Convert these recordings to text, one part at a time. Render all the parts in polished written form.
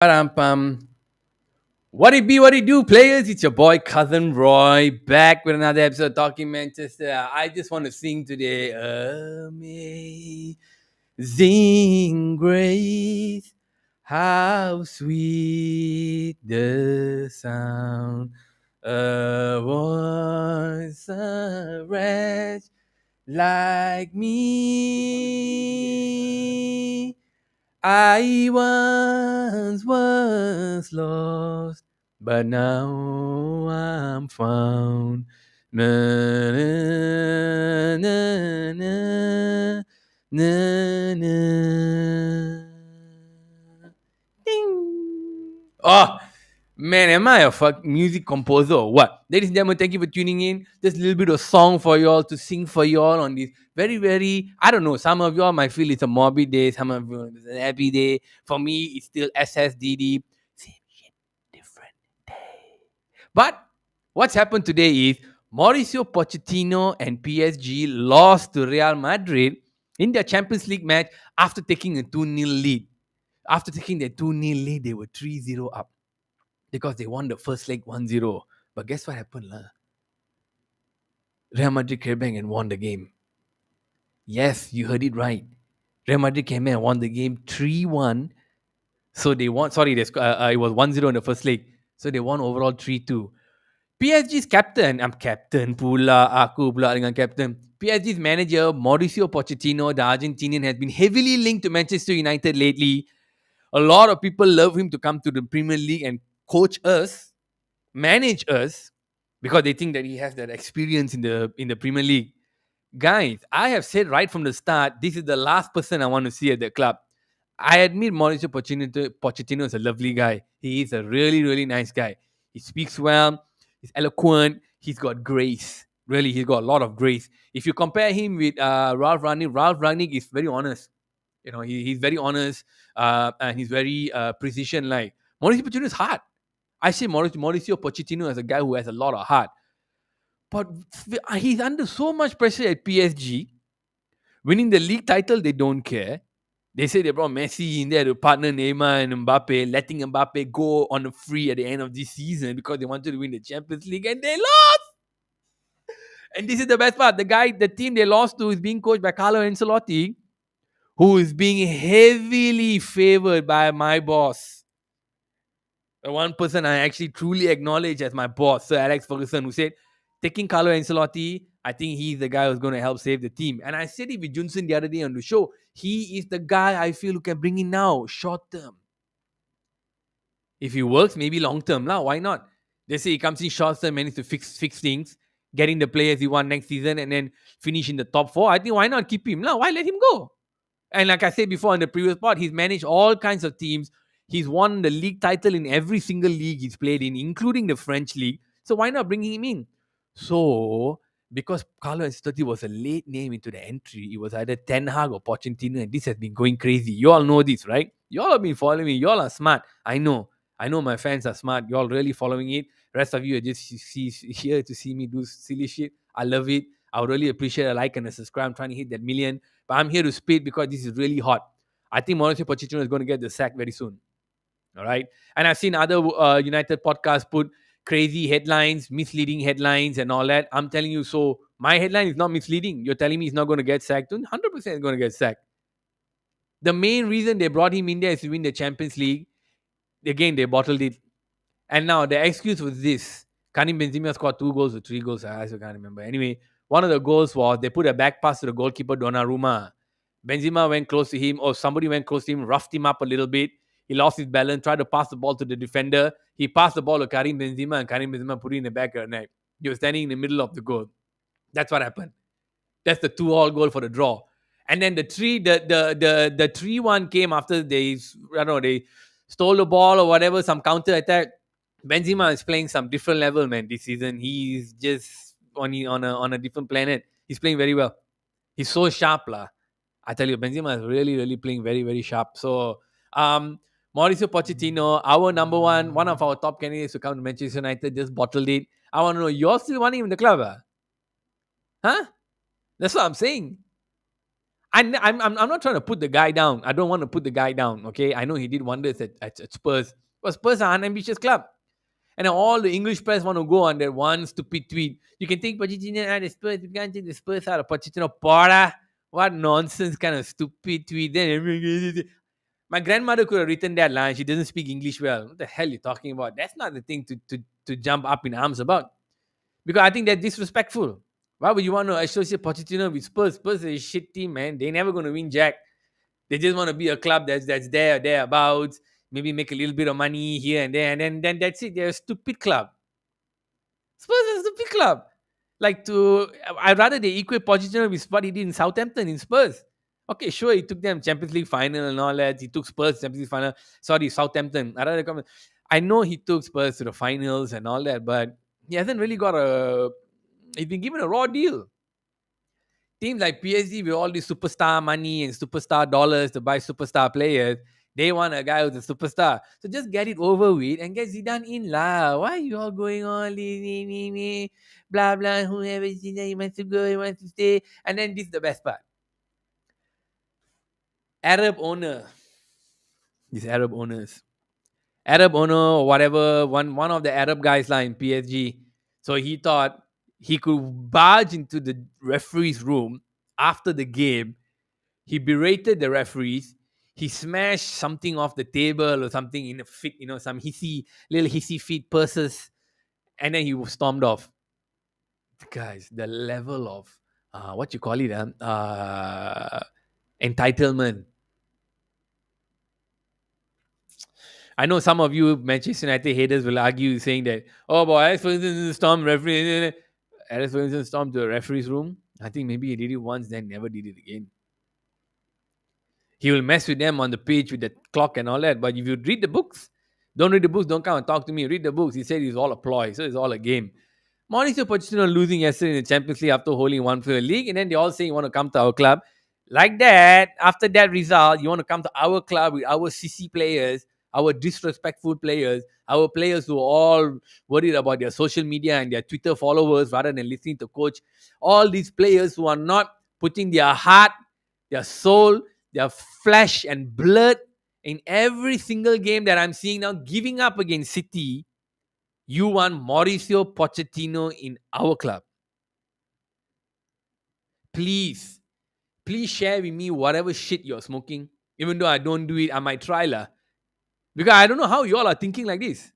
Pam. What it be, what it do, players? It's your boy cousin Roy back with another episode talking Manchester. I just want to sing today. Amazing grace, how sweet the sound. A voice, a wretch like me. I once was lost, but now I'm found. Na, na, na, na, na, na. Ding. Oh, man, am I a music composer or what? Ladies and gentlemen, thank you for tuning in. Just a little bit of song for y'all to sing for y'all on this very, very, I don't know, some of y'all might feel it's a morbid day, some of you it's a happy day. For me, it's still SSDD. Same shit, different day. But what's happened today is Mauricio Pochettino and PSG lost to Real Madrid in their Champions League match after taking a 2-0 lead. After taking the 2-0 lead, they were 3-0 up because they won the first leg 1-0. But guess what happened? Lah? Real Madrid came back and won the game. Yes, you heard it right. Real Madrid came in and won the game 3-1. So they won. Sorry, it was 1-0 in the first leg. So they won overall 3-2. PSG's captain, I'm captain pula, aku pula dengan captain. PSG's manager, Mauricio Pochettino, the Argentinian, has been heavily linked to Manchester United lately. A lot of people love him to come to the Premier League and coach us, manage us, because they think that he has that experience in the Premier League. Guys, I have said right from the start, this is the last person I want to see at the club. I admit Mauricio Pochettino is a lovely guy. He is a really, really nice guy. He speaks well. He's eloquent. He's got grace. Really, he's got a lot of grace. If you compare him with Ralph Rangnick is very honest. He's very honest, and he's very precision. Like Mauricio Pochettino is hard. I say Mauricio Pochettino as a guy who has a lot of heart, but he's under so much pressure at PSG. Winning the league title, they don't care. They say they brought Messi in there to partner Neymar and Mbappe, letting Mbappe go on a free at the end of this season because they wanted to win the Champions League and they lost. And this is the best part. The team they lost to is being coached by Carlo Ancelotti, who is being heavily favored by my boss. The one person I actually truly acknowledge as my boss, Sir Alex Ferguson, who said, taking Carlo Ancelotti, I think he's the guy who's going to help save the team. And I said it with Junson the other day on the show. He is the guy I feel who can bring in now, short term. If he works, maybe long term. Now, why not? They say he comes in short term, managed to fix things, getting the players he want next season, and then finish in the top 4. I think why not keep him? Now, why let him go? And like I said before in the previous part, he's managed all kinds of teams. He's won the league title in every single league he's played in, including the French league. So why not bring him in? So, because Carlo Ancelotti was a late name into the entry, it was either Ten Hag or Pochettino, and this has been going crazy. You all know this, right? You all have been following me. You all are smart. I know. My fans are smart. You all really following it. Rest of you are just here to see me do silly shit. I love it. I would really appreciate a like and a subscribe. I'm trying to hit that million. But I'm here to speed because this is really hot. I think Mauricio Pochettino is going to get the sack very soon. All right. And I've seen other United podcasts put crazy headlines, misleading headlines, and all that. I'm telling you, so my headline is not misleading. You're telling me he's not going to get sacked? 100% is going to get sacked. The main reason they brought him in there is to win the Champions League. Again, they bottled it. And now the excuse was this. Karim Benzema scored 2 goals or 3 goals. I also can't remember. Anyway, one of the goals was they put a back pass to the goalkeeper, Donnarumma. Benzema went close to him, or somebody went close to him, roughed him up a little bit. He lost his balance, tried to pass the ball to the defender. He passed the ball to Karim Benzema, and Karim Benzema put it in the back of the net. He was standing in the middle of the goal. That's what happened. That's the 2-2 goal for the draw. And then the 3-1 came after they stole the ball or whatever, some counter attack. Benzema is playing some different level, man, this season. He's just on a different planet. He's playing very well. He's so sharp, lah. I tell you, Benzema is really, really playing very, very sharp. So, Mauricio Pochettino, our number one of our top candidates to come to Manchester United, just bottled it. I want to know, you're still wanting him in the club, Huh? That's what I'm saying. I'm not trying to put the guy down. I don't want to put the guy down. Okay, I know he did wonders at Spurs, but Spurs are an ambitious club. And then all the English press want to go on that one stupid tweet. You can take Pochettino out of Spurs. You can't take the Spurs out of Pochettino. Pora. What nonsense kind of stupid tweet. Then my grandmother could have written that line. She doesn't speak English well. What the hell are you talking about? That's not the thing to jump up in arms about. Because I think that's disrespectful. Why would you want to associate Pochettino with Spurs? Spurs is a shit team, man. They're never going to win jack. They just want to be a club that's thereabouts. Maybe make a little bit of money here and there, and then that's it. They're a stupid club. Spurs is a stupid club. Like I'd rather they equate Pochettino with what he did in Southampton in Spurs. Okay, sure, he took them Champions League final and all that. He took Spurs Champions League final. Sorry, Southampton. I know he took Spurs to the finals and all that, but he hasn't really got a. He's been given a raw deal. Teams like PSG with all these superstar money and superstar dollars to buy superstar players, they want a guy who's a superstar. So just get it over with and get Zidane in lah. Why are you all going on? Blah blah. Whoever Zidane, he wants to go, he wants to stay. And then this is the best part. Arab owner. These Arab owners. Arab owner or whatever, one of the Arab guys like in PSG. So he thought he could barge into the referee's room after the game. He berated the referees. He smashed something off the table or something in a fit, some little hissy fit purses, and then he stormed off. Guys, the level of what you call it, entitlement. I know some of you Manchester United haters will argue saying that, oh boy, Alex Ferguson stormed referee. Alex Ferguson stormed the referee's room. I think maybe he did it once, then never did it again. He will mess with them on the pitch with the clock and all that. But if you read the books, don't read the books, don't come and talk to me. Read the books. He said it's all a ploy, so it's all a game. Mauricio Pochettino losing yesterday in the Champions League after holding one for the league, and then they all say you want to come to our club. Like that, after that result, you want to come to our club with our CC players, our disrespectful players, our players who are all worried about their social media and their Twitter followers rather than listening to coach. All these players who are not putting their heart, their soul, their flesh and blood in every single game that I'm seeing now, giving up against City. You want Mauricio Pochettino in our club. Please share with me whatever shit you're smoking. Even though I don't do it, I might try lah. Because I don't know how you all are thinking like this.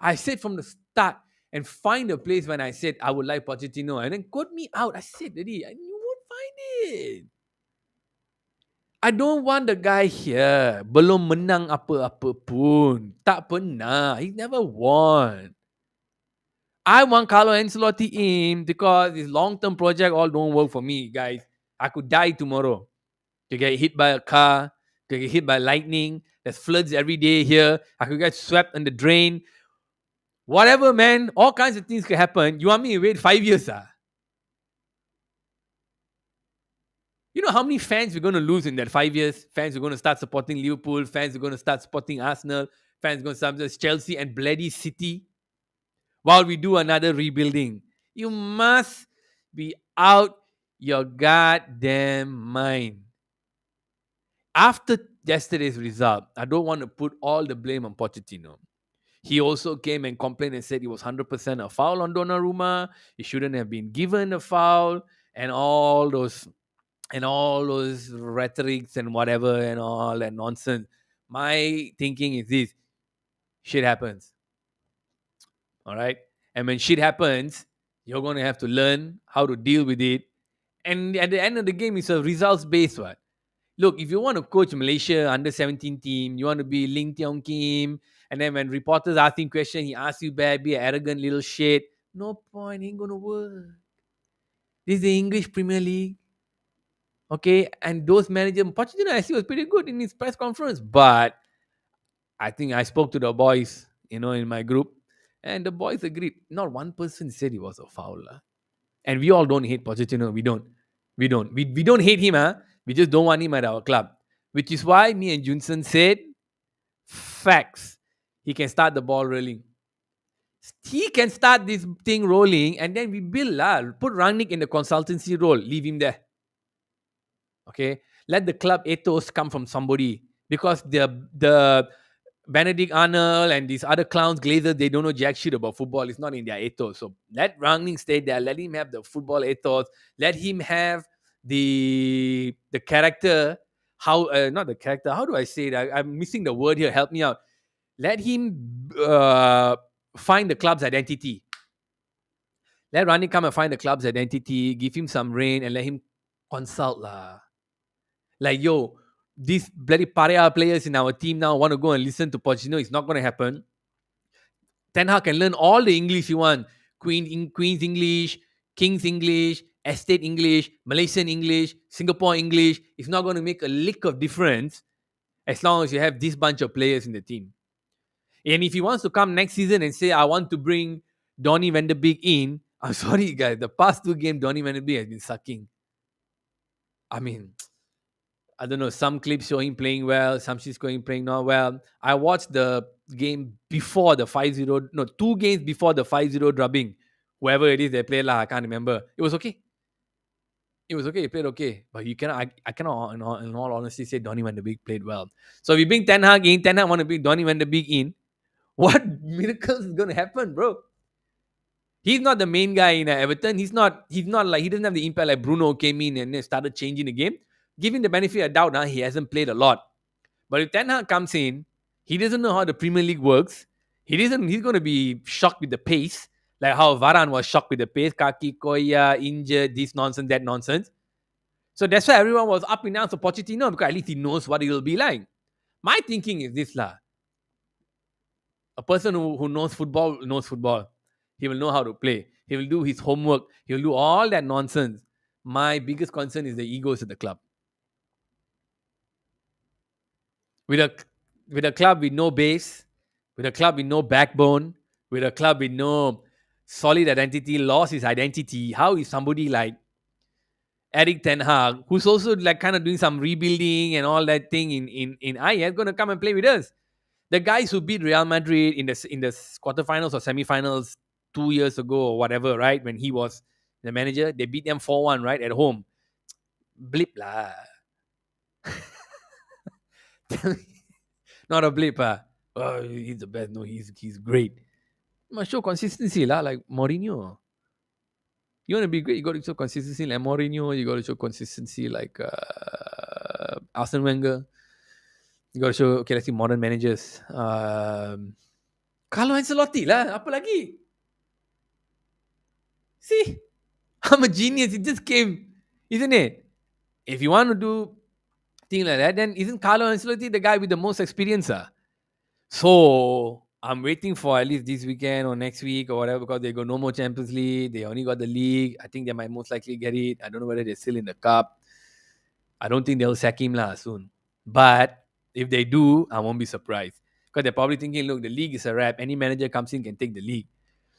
I said from the start and find a place when I said I would like Pochettino and then quote me out. I said already, and you won't find it. I don't want the guy here. Belum menang apa-apa pun. Tak pernah. He never won. I want Carlo Ancelotti in because this long-term project all don't work for me, guys. I could die tomorrow. To get hit by a car, to get hit by lightning. There's floods every day here. I could get swept in the drain. Whatever, man. All kinds of things could happen. You want me to wait 5 years? You know how many fans we're going to lose in that 5 years? Fans are going to start supporting Liverpool. Fans are going to start supporting Arsenal. Fans are going to support Chelsea and bloody City while we do another rebuilding. You must be out your goddamn mind. After yesterday's result, I don't want to put all the blame on Pochettino. He also came and complained and said it was 100% a foul on Donnarumma. He shouldn't have been given a foul and all those rhetorics and whatever and all that nonsense. My thinking is this: shit happens. All right. And when shit happens, you're going to have to learn how to deal with it. And at the end of the game, it's a results based one. Look, if you want to coach Malaysia under 17 team, you want to be Ling Tiong Kim, and then when reporters ask him questions, he asks you back, be an arrogant little shit. No point, ain't gonna work. This is the English Premier League. Okay, and those managers, Pochettino actually was pretty good in his press conference, but I think I spoke to the boys, in my group, and the boys agreed. Not one person said he was a foul. And we all don't hate Pochettino. We don't. We don't hate him, huh? We just don't want him at our club. Which is why me and Junson said, facts. He can start the ball rolling. He can start this thing rolling and then we build. Put Rangnick in the consultancy role. Leave him there. Okay, let the club ethos come from somebody, because the Benedict Arnold and these other clowns, Glazers, they don't know jack shit about football. It's not in their ethos. So let Rangnick stay there. Let him have the football ethos. Let him have the character. How not the character? How do I say it? I'm missing the word here. Help me out. Let him find the club's identity. Let Rani come and find the club's identity. Give him some reign and let him consult lah. Like yo, these bloody pariah players in our team now want to go and listen to Pochettino. It's not going to happen. Ten Hag can learn all the English you want. Queen's English, King's English, Estate English, Malaysian English, Singapore English. It's not going to make a lick of difference as long as you have this bunch of players in the team. And if he wants to come next season and say, I want to bring Donny van de Beek in, I'm sorry, guys. The past two games, Donny van de Beek has been sucking. I mean, I don't know. Some clips show him playing well, some she's going playing not well. I watched the game before the 5-0, no, 2 games before the 5-0 drubbing. Whoever it is they played, I can't remember. It was okay. It was okay. He played okay. But you cannot, I cannot, in all honesty, say Donny van de Beek played well. So if you bring Ten Hag in, Ten Hag want to bring Donny van de Beek in, what miracles is going to happen, bro? He's not the main guy in Everton. He's not like, he doesn't have the impact like Bruno came in and started changing the game. Give him the benefit of doubt, he hasn't played a lot. But if Ten Hag comes in, he doesn't know how the Premier League works. He's going to be shocked with the pace, like how Varane was shocked with the pace. Kaki Koya, injured, this nonsense, that nonsense. So that's why everyone was up in arms for Pochettino, because at least he knows what it will be like. My thinking is this lah. A person who knows football knows football. He will know how to play. He will do his homework. He will do all that nonsense. My biggest concern is the egos of the club. With a club with no base, with a club with no backbone, with a club with no solid identity, lost his identity, how is somebody like Eric Ten Hag, who's also like kind of doing some rebuilding and all that thing in IS, going to come and play with us? The guys who beat Real Madrid in the quarterfinals or semifinals 2 years ago or whatever, right? When he was the manager, they beat them 4-1, right, at home. Blip lah. Not a blip, oh, he's the best. No, he's great. Must show consistency lah, like Mourinho. You want to be great, you got to show consistency like Mourinho. You got to show consistency like Arsene Wenger. You got to show, okay, let's see modern managers. Carlo Ancelotti lah, apa lagi? See, I'm a genius. It just came, isn't it? If you want to do things like that, then isn't Carlo Ancelotti the guy with the most experience? So I'm waiting for at least this weekend or next week or whatever, because they got no more Champions League. They only got the league. I think they might most likely get it. I don't know whether they're still in the cup. I don't think they'll sack him soon. But if they do, I won't be surprised. Because they're probably thinking, look, the league is a wrap. Any manager comes in can take the league.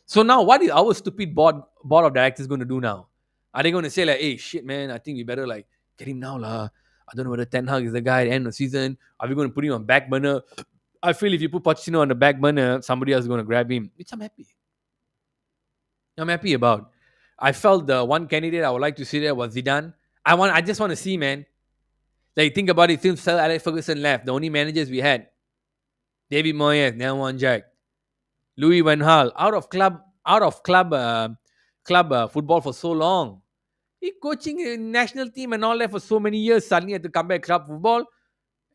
So now what is our stupid board of directors going to do now? Are they going to say like, hey, shit, man, I think we better like get him now lah. I don't know whether Ten Hag is the guy at the end of the season. Are we going to put him on back burner? I feel if you put Pochettino on the back burner, somebody else is going to grab him, which I'm happy. I'm happy about. I felt the one candidate I would like to see there was Zidane. I just want to see, man. Like, think about it. Since Sir Alex Ferguson left, the only managers we had, David Moyes, never won Jack. Louis Van Gaal, out of club football for so long. He coaching a national team and all that for so many years. Suddenly had to come back club football.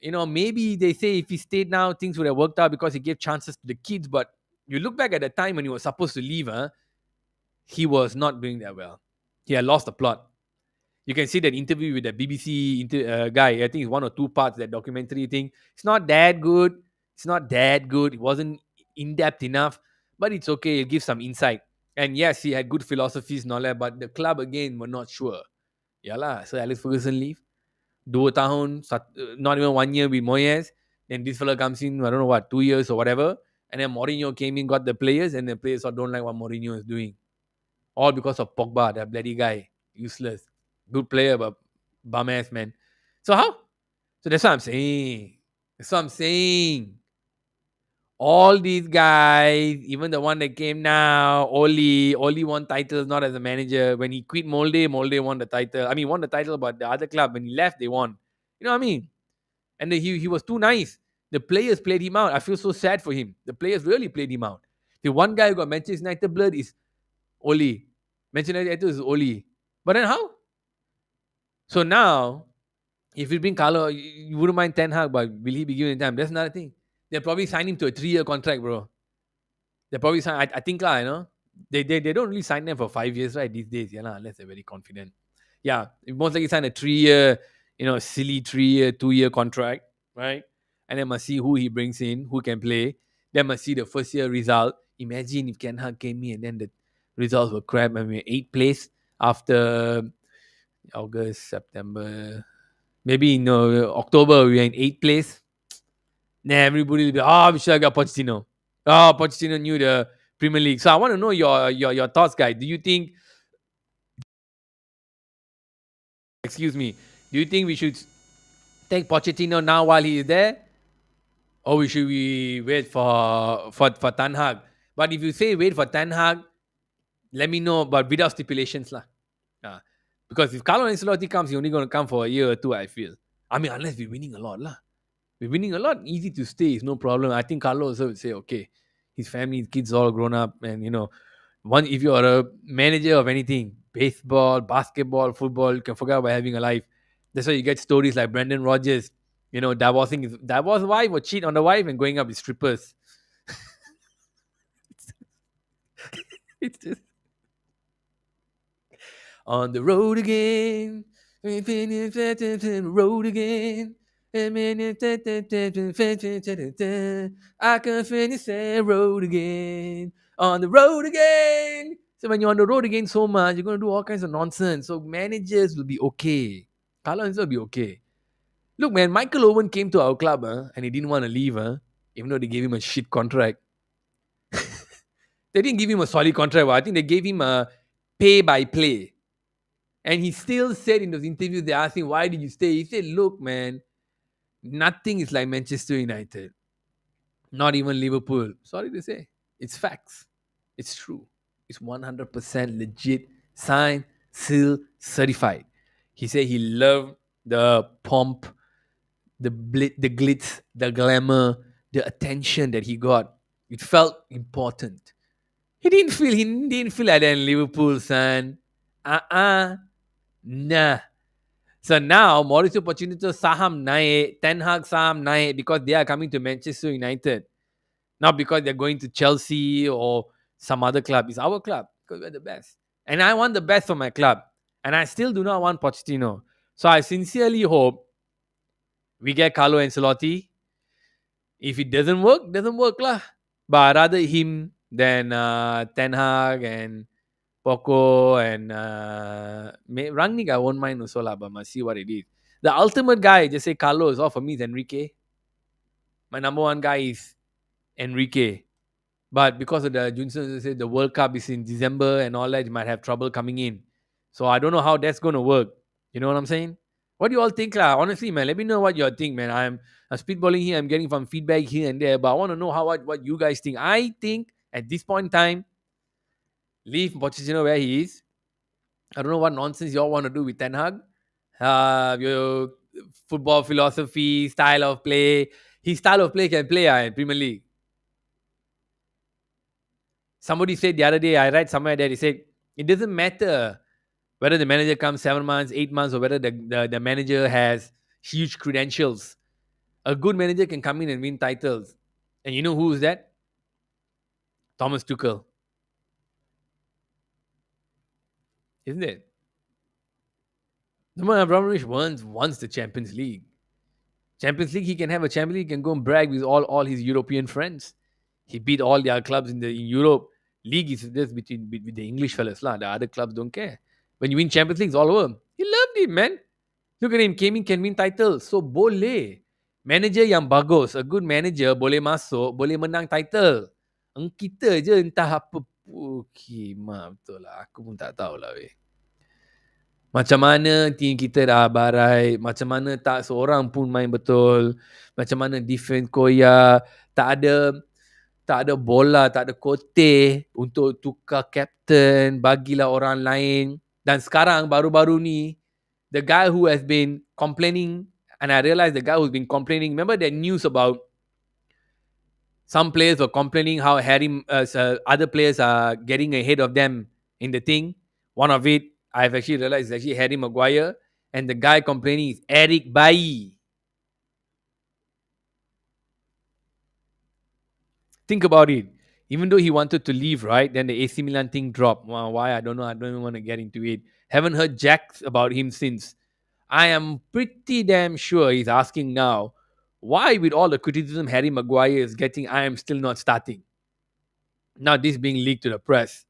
Maybe they say if he stayed now, things would have worked out because he gave chances to the kids. But you look back at the time when he was supposed to leave, he was not doing that well. He had lost the plot. You can see that interview with the BBC guy. I think it's 1 or 2 parts, that documentary thing. It's not that good. It wasn't in-depth enough, but it's okay. It gives some insight. And yes, he had good philosophies and all that, but the club, again, were not sure. Yeah lah. So Alex Ferguson leave. 2 tahun, not even 1 year with Moyes. Then this fella comes in, I don't know what, 2 years or whatever. And then Mourinho came in, got the players, and the players don't like what Mourinho is doing. All because of Pogba, that bloody guy. Useless. Good player, but bum ass, man. So how? So that's what I'm saying. All these guys, even the one that came now, Oli won titles not as a manager. When he quit Molde won the title. I mean, won the title, but the other club, when he left, they won. You know what I mean? And he was too nice. The players played him out. I feel so sad for him. The players really played him out. The one guy who got Manchester United blood is Oli. Manchester United is Oli. But then how? So now, if you bring Carlo, you wouldn't mind Ten Hag, but will he be given time? That's another thing. They'll probably sign him to a 3-year contract, bro. They probably sign. I think lah, they don't really sign them for 5 years, right? These days, yeah lah, unless they're very confident. Yeah, most likely sign a 3-year, silly 3-year, 2-year contract, right? And then must see who he brings in, who can play. Then must see the first year result. Imagine if Ken Hag came in and then the results were crap. I mean, 8th place after August, September, maybe October we were in 8th place. Then everybody will be, we should have got Pochettino. Pochettino knew the Premier League. So I want to know your thoughts, guys. Do you think, excuse me, do you think we should take Pochettino now while he is there? Or should we wait for Ten Hag? But if you say wait for Ten Hag, let me know, but without stipulations. Lah. Because if Carlo Ancelotti comes, he's only going to come for a year or two, I feel. I mean, unless we're winning a lot. Lah. We're winning a lot, easy to stay, it's no problem. I think Carlo also would say, okay, his family, his kids all grown up, and if you are a manager of anything, baseball, basketball, football, you can forget about having a life. That's why you get stories like Brendan Rodgers, divorcing his divorced wife or cheat on the wife and going up with strippers. It's just on the road again. Road again. I can finish the road again. On the road again. So when you're on the road again so much, you're going to do all kinds of nonsense. So managers will be okay. Carlo will be okay. Look, man, Michael Owen came to our club and he didn't want to leave, even though they gave him a shit contract. They didn't give him a solid contract. I think they gave him a pay by play. And he still said in those interviews, they asked him, why did you stay? He said, look, man, nothing is like Manchester United. Not even Liverpool. Sorry to say. It's facts. It's true. It's 100% legit. Signed, sealed, certified. He said he loved the pomp, the glitz, the glamour, the attention that he got. It felt important. He didn't feel like that in Liverpool, son. Nah. So now Mauricio Pochettino saham naik, Ten Hag saham naik because they are coming to Manchester United. Not because they're going to Chelsea or some other club. It's our club because we're the best. And I want the best for my club. And I still do not want Pochettino. So I sincerely hope we get Carlo Ancelotti. If it doesn't work lah. But rather him than Ten Hag and Poco and Rangnick, I won't mind also lah, but must see what it is. The ultimate guy, just say Carlos, for me is Enrique. My number one guy is Enrique. But because of the Junson said the World Cup is in December and all that, you might have trouble coming in. So I don't know how that's going to work. You know what I'm saying? What do you all think, lah? Honestly, man, let me know what you all think, man. I'm speedballing here. I'm getting some feedback here and there, but I want to know what you guys think. I think at this point in time, leave Pochettino where he is. I don't know what nonsense you all want to do with Ten Hag. Your football philosophy, style of play. His style of play can play in Premier League. Somebody said the other day, I read somewhere that he said, it doesn't matter whether the manager comes 7 months, 8 months, or whether the manager has huge credentials. A good manager can come in and win titles. And you know who is that? Thomas Tuchel. Isn't it? Roman Abramovich wants the Champions League. Champions League, he can have a Champions League, he can go and brag with all his European friends. He beat all the other clubs in Europe. League is just between with the English fellas lah. The other clubs don't care. When you win Champions League, it's all over. He loved it, man. Look at him, came in, can win titles. So boleh. Manager yang bagus, a good manager boleh masuk, boleh menang title. Kita je entah apa. Okay, betul lah. Aku pun tak tahu lah weh. Macam mana team kita dah barai, macam mana tak seorang pun main betul, macam mana defense koyak, tak ada Tak ada bola, tak ada kote untuk tukar captain, bagilah orang lain. Dan sekarang baru-baru ni, the guy who has been complaining, and I realized the guy who's been complaining, remember that news about some players were complaining how other players are getting ahead of them in the thing. One of it, I've actually realized, is actually Harry Maguire, and the guy complaining is Eric Bailly. Think about it. Even though he wanted to leave, right? Then the AC Milan thing dropped. Well, why? I don't know. I don't even want to get into it. Haven't heard jack about him since. I am pretty damn sure he's asking now, why, with all the criticism Harry Maguire is getting, I am still not starting. Now, this being leaked to the press.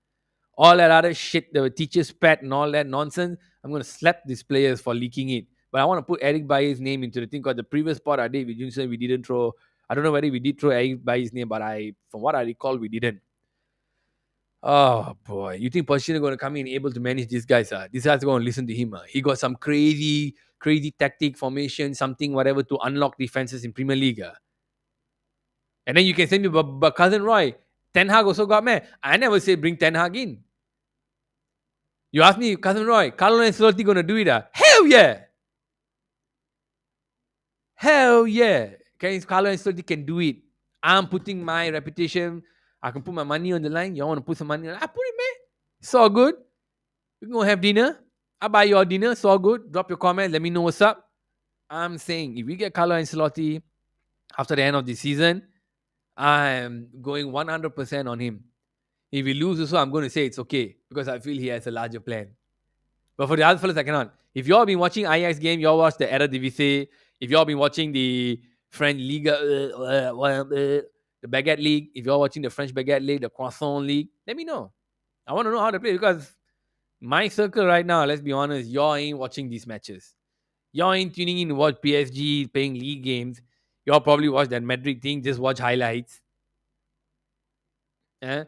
All that other shit, the teacher's pet and all that nonsense, I'm going to slap these players for leaking it. But I want to put Eric Bailly's name into the thing because the previous part I did with Junson, we didn't throw. I don't know whether we did throw Eric Bailly's name, but from what I recall, we didn't. Oh boy, you think Pochettino going to come in able to manage these guys? These guys are going to listen to him. He got some crazy tactic formation, something whatever to unlock defenses in Premier League. And then you can send me, but cousin Roy, Ten Hag also got me. I never say bring Ten Hag in. You ask me, cousin Roy, Carlo Ancelotti going to do it? Hell yeah! Hell yeah! Carlo Ancelotti can do it. I'm putting my reputation. I can put my money on the line. You want to put some money on? I put it, man. It's all good. We can go have dinner. I buy your dinner. It's all good. Drop your comment. Let me know what's up. I'm saying if we get Carlo Ancelotti after the end of the season, I am going 100% on him. If we lose also, I'm going to say it's okay because I feel he has a larger plan. But for the other fellas, I cannot. If you all been watching Ajax game, you all watch the Eredivisie. If you all been watching the French Liga, the Baguette League, if you all watching the French Baguette League, the Croissant League, let me know. I want to know how to play because my circle right now, let's be honest, y'all ain't watching these matches. Y'all ain't tuning in to watch PSG playing league games. Y'all probably watch that Madrid thing, just watch highlights. Eh?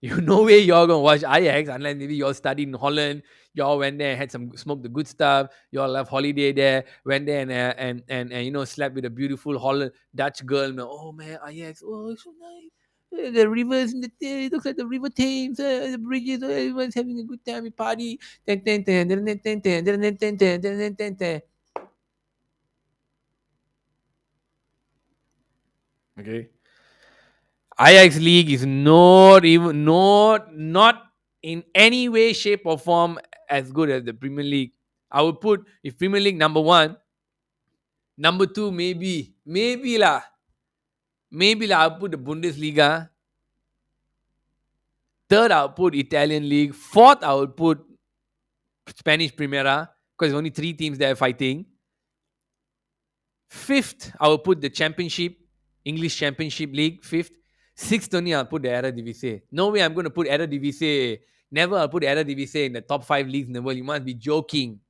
You know way y'all gonna watch Ajax unless maybe y'all studied in Holland. Y'all went there, had some smoked the good stuff. Y'all have holiday there, went there and you know slept with a beautiful Holland Dutch girl. Oh man, Ajax, oh it's so nice. The rivers in the it looks like the river Thames, the bridges, everyone's having a good time, we party. Ten, ten, ten, ten, ten, ten, ten, ten, ten, ten, ten, ten, ten. Okay. Ajax League is not in any way, shape, or form as good as the Premier League. I would put if Premier League number one, number two maybe lah. I'll put the Bundesliga. Third, I'll put Italian League. Fourth, I would put Spanish Primera because only three teams there fighting. Fifth, I will put the Championship, English Championship League. Fifth. Sixth only, I'll put the Eredivisie. No way I'm going to put Eredivisie. Never I'll put Eredivisie in the top 5 leagues in the world. You must be joking.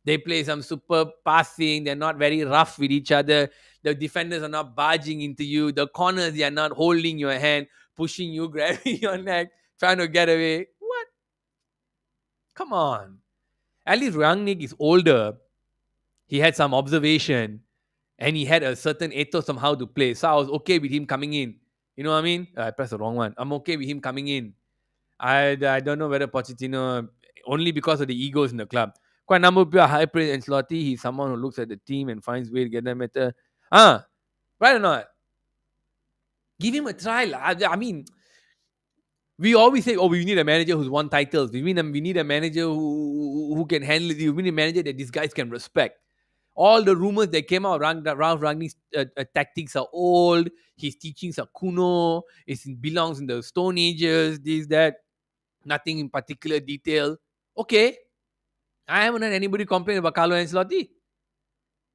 They play some super passing. They're not very rough with each other. The defenders are not barging into you. The corners, they are not holding your hand, pushing you, grabbing your neck, trying to get away. What? Come on. At least Rangnick is older. He had some observation and he had a certain ethos on how to play. So I was okay with him coming in. You know what I mean? I pressed the wrong one. I'm okay with him coming in. I don't know whether Pochettino, only because of the egos in the club. Quite a number of people are high praise Ancelotti. He's someone who looks at the team and finds way to get them better. Right or not? Give him a try. I mean, we always say, oh, we need a manager who's won titles. We need a manager who can handle it. We need a manager that these guys can respect. All the rumors that came out, Ralph Rangnick's tactics are old. His teachings are kuno. It belongs in the Stone Ages. This, that. Nothing in particular detail. Okay. I haven't heard anybody complain about Carlo Ancelotti.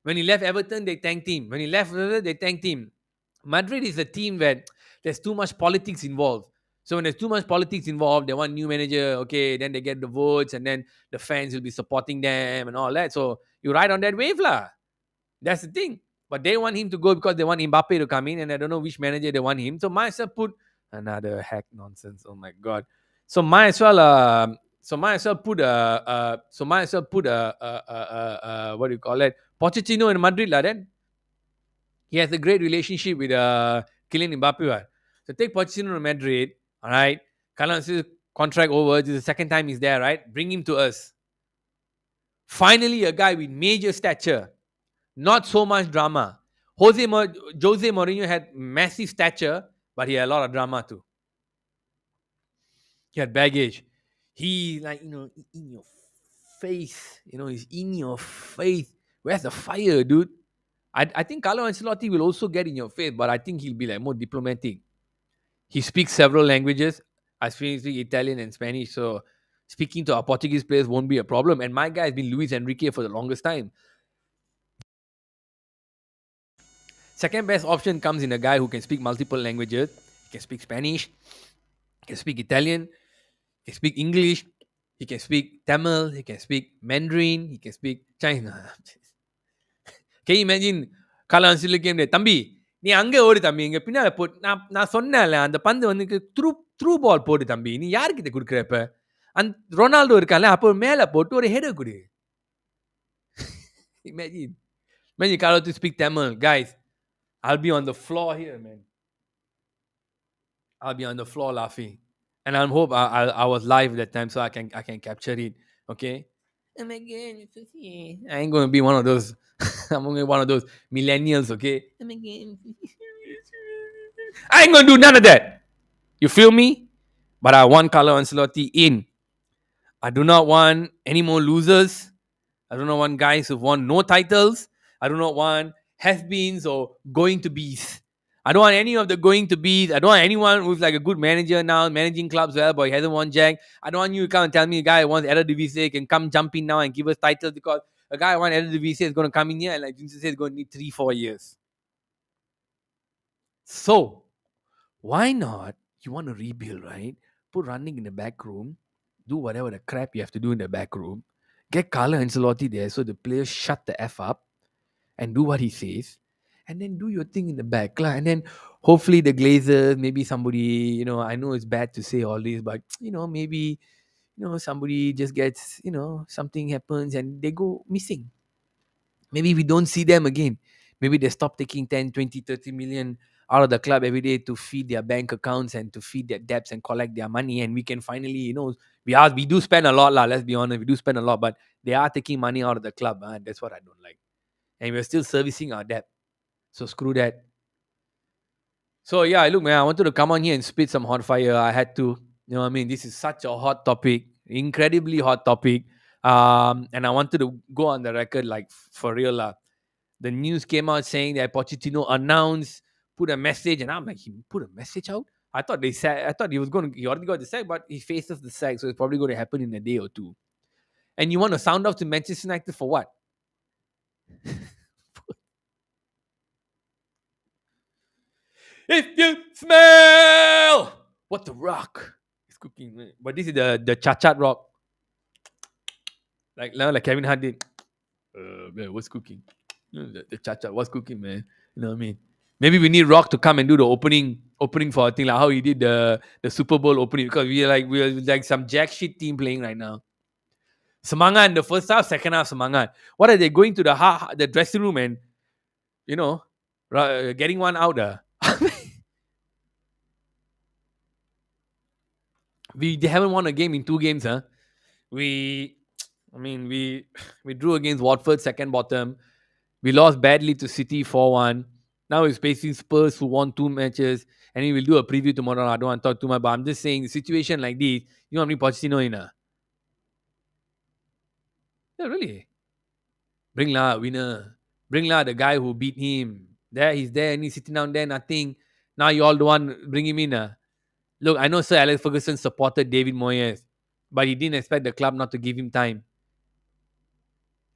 When he left Everton, they thanked him. When he left, they thanked him. Madrid is a team where there's too much politics involved. So when there's too much politics involved, they want new manager. Okay, then they get the votes, and then the fans will be supporting them and all that. So you ride on that wave, lah. That's the thing. But they want him to go because they want Mbappe to come in, and I don't know which manager they want him. So might as well put another hack nonsense. Oh my god. So might as well put what do you call it? Pochettino in Madrid, lah. Then he has a great relationship with Kylian Mbappe. Right? So take Pochettino to Madrid, all right? Carlo Ancelotti's contract over. This is the second time he's there, right? Bring him to us. Finally, a guy with major stature, not so much drama. Jose Mourinho had massive stature, but he had a lot of drama too. He had baggage. He like in your face. He's in your face. Where's the fire, dude? I think Carlo Ancelotti will also get in your face, but I think he'll be like more diplomatic. He speaks several languages. I speak Italian and Spanish, so speaking to our Portuguese players won't be a problem. And my guy has been Luis Enrique for the longest time. Second best option comes in a guy who can speak multiple languages. He can speak Spanish, he can speak Italian, he can speak English, he can speak Tamil, he can speak Mandarin, he can speak China. Can you imagine Carlo Ancelotti தம்பி நீ அங்க ஓடு தம்பி இங்க பின்னால போ நான் நான் சொன்னேன்ல அந்த பந்து வந்து த்ரூ த்ரூ பால் போடு தம்பி நீ யார்கிட்ட குடுக்குற இப்ப அந்த ரொனால்டோ இருக்கான்ல அப்போ மேல போட்டு ஒரு ஹெடர் குடு imagine Carlo to speak Tamil guys. I'll be on the floor here, man. I'll be on the floor laughing, and I hope I was live that time so I can capture it. Okay. And again, I ain't gonna be one of those. I'm gonna be one of those millennials. Okay. And again, I ain't gonna do none of that. You feel me? But I want Carlo Ancelotti in. I do not want any more losers. I do not want guys who've won no titles. I do not want has-beens or going to bees. I don't want any of the going to bees. I don't want anyone who's like a good manager now, managing clubs well, but he hasn't won Jack. I don't want you to come and tell me a guy who wants Eredivisie can come jump in now and give us titles because a guy who wants Eredivisie is going to come in here and like Jinsu says, is going to need 3-4 years. So, why not? You want to rebuild, right? Put running in the back room, do whatever the crap you have to do in the back room, get Carlo Ancelotti there so the players shut the F up and do what he says, and then do your thing in the back. And then hopefully the Glazers, maybe somebody, I know it's bad to say all this, but, maybe, somebody just gets, something happens and they go missing. Maybe we don't see them again. Maybe they stop taking 10, 20, 30 million out of the club every day to feed their bank accounts and to feed their debts and collect their money. And we can finally, we do spend a lot, let's be honest, we do spend a lot, but they are taking money out of the club. And that's what I don't like. And we're still servicing our debt. So screw that. So yeah, look, man, I wanted to come on here and spit some hot fire. I had to. This is such a hot topic, incredibly hot topic. And I wanted to go on the record, like for real. The news came out saying that Pochettino announced, put a message, and I'm like, he put a message out? I thought he already got the sack, but he faces the sack, so it's probably going to happen in a day or two. And you want to sound off to Manchester United for what? If you smell what the rock is cooking, man. But this is the chachat rock, like Kevin Hart did. Man, what's cooking? The chachat, what's cooking, man? You know what I mean? Maybe we need Rock to come and do the opening for a thing like how he did the Super Bowl opening because we're like some jack shit team playing right now. Semangat in the first half, second half semangat. What are they going to the dressing room and getting one out there? They haven't won a game in 2 games, huh? We drew against Watford, second bottom. We lost badly to City 4-1. Now we're facing Spurs who won 2 matches. And we will do a preview tomorrow. I don't want to talk too much, but I'm just saying, the situation like this, you know how many Pochettino in? Yeah, really. Bring la winner. Bring la the guy who beat him. There, he's there and he's sitting down there, nothing. Now you all don't want bring him in. Look, I know Sir Alex Ferguson supported David Moyes, but he didn't expect the club not to give him time.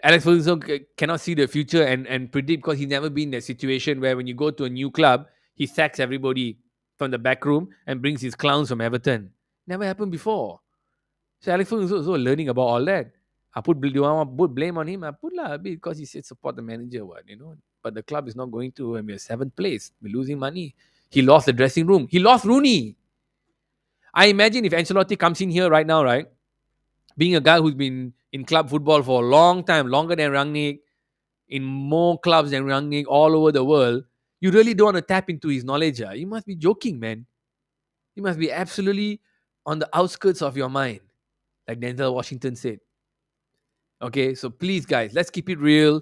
Alex Ferguson cannot see the future and predict because he's never been in a situation where when you go to a new club, he sacks everybody from the back room and brings his clowns from Everton. Never happened before. So Alex Ferguson is also learning about all that. Do you want to put blame on him? I put a bit because he said support the manager, But the club is not going to, and we're 7th place. We're losing money. He lost the dressing room. He lost Rooney. I imagine if Ancelotti comes in here right now, right? Being a guy who's been in club football for a long time, longer than Rangnick, in more clubs than Rangnick all over the world, you really don't want to tap into his knowledge. You must be joking, man. You must be absolutely on the outskirts of your mind, like Denzel Washington said. Okay, so please, guys, let's keep it real.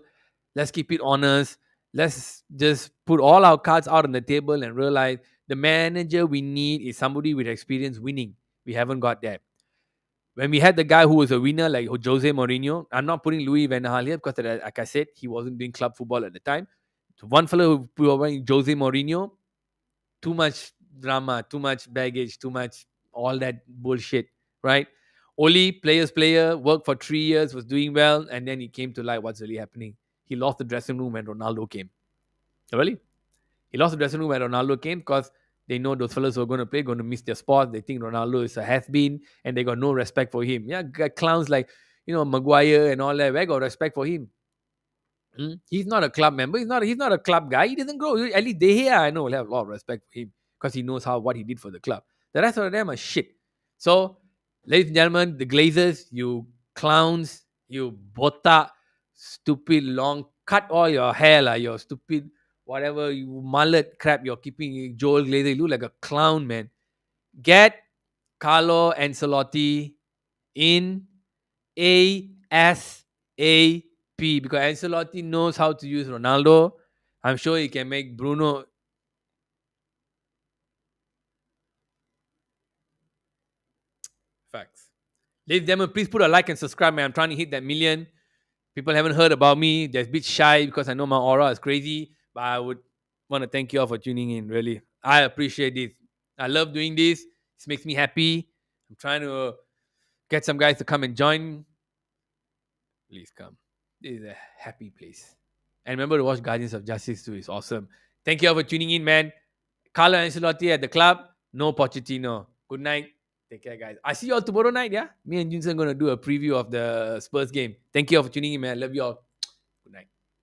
Let's keep it honest. Let's just put all our cards out on the table and realize the manager we need is somebody with experience winning. We haven't got that. When we had the guy who was a winner like Jose Mourinho, I'm not putting Louis Van Gaal here because, like I said, he wasn't doing club football at the time. So one fellow who was Jose Mourinho, too much drama, too much baggage, too much all that bullshit, right? Only player, worked for 3 years, was doing well, and then he came to light what's really happening. He lost the dressing room when Ronaldo came. Really? He lost the dressing room when Ronaldo came because they know those fellas who are going to play, going to miss their spot. They think Ronaldo is a has-been, and they got no respect for him. Yeah, clowns like, Maguire and all that. Where got respect for him? He's not a club member. He's not a club guy. He doesn't grow. At least De Gea, I know, will have a lot of respect for him because he knows what he did for the club. The rest of them are shit. So, ladies and gentlemen, the Glazers, you clowns, you botak, stupid long, cut all your hair, like your stupid whatever you mullet crap you're keeping. Joel Glazer, you look like a clown, man. Get Carlo Ancelotti in ASAP because Ancelotti knows how to use Ronaldo. I'm sure he can make Bruno. Facts. Ladies and gentlemen, please put a like and subscribe, man. I'm trying to hit that million. People haven't heard about me. They're a bit shy because I know my aura is crazy. But I would want to thank you all for tuning in, really. I appreciate this. I love doing this. This makes me happy. I'm trying to get some guys to come and join. Please come. This is a happy place. And remember to watch Guardians of Justice too. It's awesome. Thank you all for tuning in, man. Carlo Ancelotti at the club. No Pochettino. Good night. Take care, guys. I see you all tomorrow night, yeah? Me and Junsen are going to do a preview of the Spurs game. Thank you all for tuning in, man. Love you all.